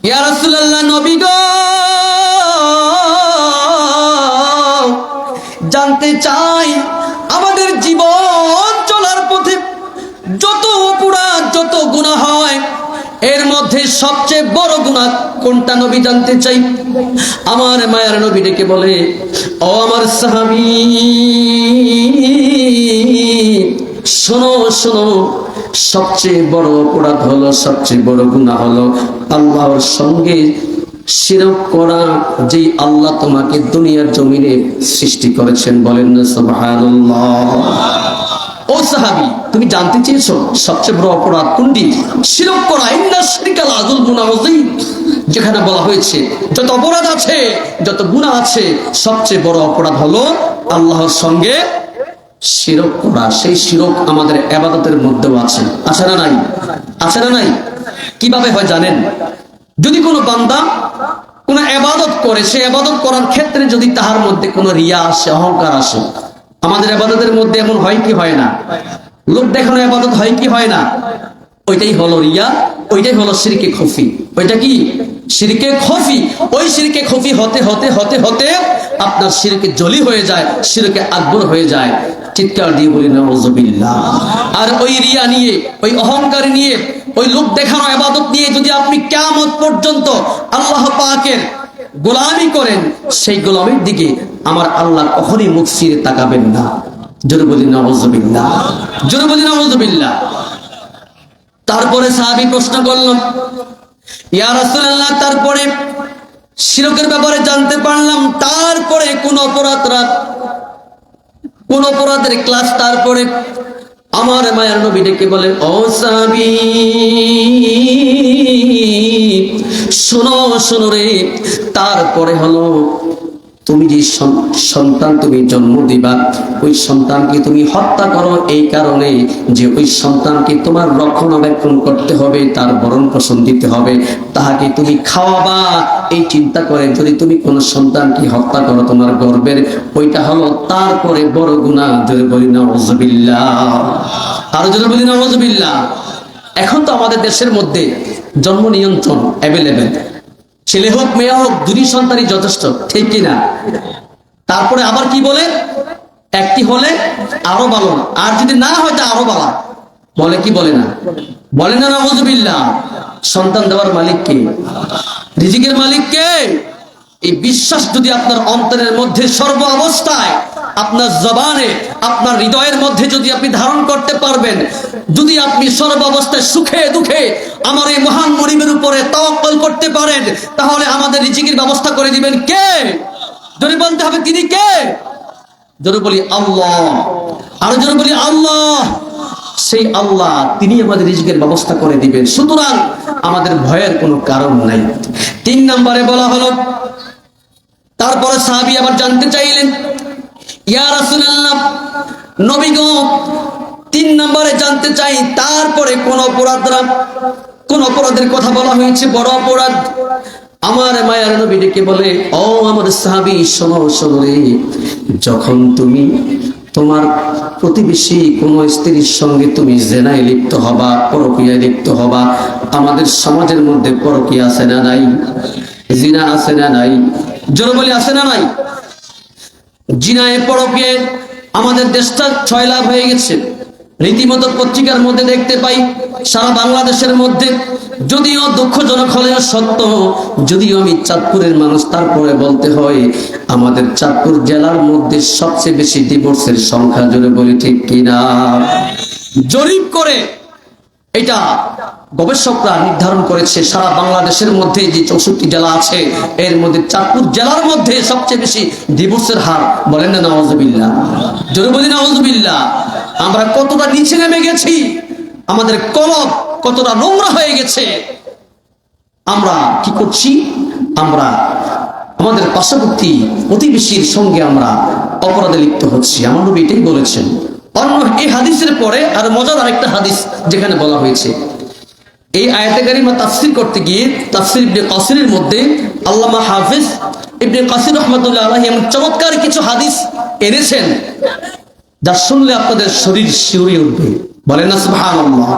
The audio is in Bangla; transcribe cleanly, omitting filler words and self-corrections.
ইয়া রাসূলুল্লাহ, নবী গো, জানতে চাই আমাদের জীবন চলার পথে যত অপরাধ যত গুনাহ হয় এর মধ্যে সবচেয়ে বড় গুনাহ কোনটা নবী জানতে চাই। আমার মায়ার নবী ডেকে বলে, ও আমার সাহাবী, শোনো শোনো, সবচেয়ে বড় অপরাধ হলো, সবচেয়ে বড় গুনাহ হলো আল্লাহর সঙ্গে শিরক করা। যেই আল্লাহ তোমাকে দুনিয়ার জমিনে সৃষ্টি করেছেন, বলেন না সুবহানাল্লাহ। ও সাহাবী, তুমি জানতে চেয়েছো সবচেয়ে বড় অপরাধ কোনটি? শিরক করা। ইন্না শিরকা লাযুলমুন আযীম। যেখানে বলা হয়েছে যত অপরাধ আছে, যত গুনাহ আছে, সবচেয়ে বড় অপরাধ হলো আল্লাহর সঙ্গে শিরক করা। সেই শিরক আমাদের ইবাদতের মধ্যেও আছে, আছে না নাই? আছে না নাই? কিভাবে হয় জানেন? যদি কোনো বান্দা কোনো ইবাদত করে, সে ইবাদত করার ক্ষেত্রে যদি তাহার মধ্যে কোনো রিয়া আসে, অহংকার আসে, আমাদের ইবাদতের মধ্যে এমন হয় কি হয় না? লোক দেখানো ইবাদত হয় কি হয় না? ওইটাই হলো রিয়া, ওইটাই হলো শিরকে খফি। ওইটা কি? শিরকে খফি। ওই শিরকে খফি হতে হতে হতে হতে আপনার শিরকে জলি হয়ে যায়, শিরকে আকবর হয়ে যায়। চিৎকার দিয়ে বলি নাউযুবিল্লাহ। আর ওই রিয়া নিয়ে, ওই অহংকার নিয়ে, ওই লোক দেখানো ইবাদত নিয়ে যদি আপনি কিয়ামত পর্যন্ত আল্লাহ পাকের গোলামি করেন, সেই গোলামির দিকে আমার আল্লাহ কখনোই মুখ ফিরে তাকাবেন না। জোরে বলি নাউযুবিল্লাহ, জোরে বলি নাউযুবিল্লাহ। তারপরে সাহাবী প্রশ্ন করলেন, ইয়া রাসূলুল্লাহ, তারপরে শিরকের ব্যাপারে জানতে পারলাম, তারপরে কোন অপরাধের ক্লাস? তারপরে আমার মায়ের নবী ডেকে বলে, ও সাহাবী, শোনো শোনো রে, তারপরে হলো তুমি যে সন্তান তুমি জন্ম দিবা, ওই সন্তানকে তুমি হত্যা করো এই কারণে যে ওই সন্তানকে তোমার রক্ষণাবেক্ষণ করতে হবে, তার ভরণ পোষণ দিতে হবে, তাহাকে তুমি খাওয়াবা, এই চিন্তা করে যদি তুমি কোনো সন্তানকে হত্যা করো তোমার গর্বের, ওইটা হলো তারপরে বড় গুনাহ। যদি বলি নাউযুবিল্লাহ, আর যদি বলি নাউযুবিল্লাহ। এখন তো আমাদের দেশের মধ্যে জন্ম নিয়ন্ত্রণ অ্যাভেলেবেল, ছেলে হোক মেয়ে হোক দুই সন্তানই যথেষ্ট, ঠিক কিনা? তারপরে আবার কি বলে, একটি হলে আরো ভালো, আর যদি না হয় তা আরো ভালো বলে, কি বলে না? বলে না নাউযুবিল্লাহ। সন্তান দেওয়ার মালিক কে? রিজিকের মালিক কে? এই বিশ্বাস যদি আপনার অন্তরের মধ্যে সর্ব অবস্থায়, আপনার জবানে, আপনার হৃদয়ের মধ্যে যদি আপনি ধারণ করতে পারবেন, যদি আপনি সর্ব অবস্থায় সুখে দুঃখে আমার এই মহান মনিবের উপরে তাওয়াক্কুল করতে পারেন, তাহলে আমাদের রিজিকের ব্যবস্থা করে দিবেন কে? জোরে বলতে হবে, তিনি কে? জোরে বলি আল্লাহ, আর জোরে বলি আল্লাহ। সেই আল্লাহ, তিনি আমাদের রিজিকের ব্যবস্থা করে দিবেন। সুতরাং আমাদের ভয়ের কোনো কারণ নাই। 3 নম্বরে বলা হলো, তারপরে সাহাবী আবার জানতে চাইলেন, ইয়া রাসূলুল্লাহ, নবী গো, 3 নম্বরে জানতে চাই তারপরে কোন অপরাধের কথা বলা হয়েছে, বড় অপরাধ। আমার মায়ার নবী ডেকে বলে, ও আমার সাহাবী, শোনো শোনো রে, যখন তুমি তোমার প্রতিবেশী কোন স্ত্রীর সঙ্গে তুমি জিনায় লিপ্ত হবা, পরকীয়ায় লিপ্ত হবা। আমাদের সমাজের মধ্যে পরকীয়া আছে না নাই? জিনা আছে না নাই? জোরে বলি আছে না নাই? জিনায় পরকীয়ায় আমাদের দেশটা 6 লাখ হয়ে গেছে। রীতিমতো পত্রিকার মধ্যে দেখতে পাই সারা বাংলাদেশের মধ্যে, যদিও দুঃখজনক হলেও সত্য, যদিও আমি চাঁদপুরের মানুষ, তারপরে বলতে হয় আমাদের চাঁদপুর জেলার মধ্যে সবচেয়ে বেশি ডিভোর্সের সংখ্যা, জোরে বলি ঠিক কিনা? জরিপ করে এটা গবেষকরা নির্ধারণ করেছে, সারা বাংলাদেশের মধ্যে যে 64 জেলা আছে, এর মধ্যে চাঁদপুর জেলার মধ্যে সবচেয়ে বেশি ডিভোর্সের হার। বলেন না নাউযুবিল্লাহ, জোরে বলি নাউযুবিল্লাহ। আমরা কতটা নিচে নেমে গেছি, আমাদের কলব কতটা নোংরা হয়ে গেছে। আমরা কি করছি? আমরা আমাদের পার্শ্ববর্তী প্রতিবেশীর সঙ্গে আমরা অপরাধে লিপ্ত হচ্ছি। আমার নবী এটাই বলেছেন। অন্য এই হাদিসের পরে আর মজার আরেকটা হাদিস যেখানে বলা হয়েছে, এই আয়াতে কারিমা তাফসীর করতে গিয়ে তাফসীর ইবনে কাসিরের মধ্যে আল্লামা হাফেজ ইবনে কাসির রাহমাতুল্লাহ আলাইহি এমন চমৎকার কিছু হাদিস এনেছেন যা শুনলে আপনাদের শরীর শিউরে উঠবে। বলেন না সুবহানাল্লাহ।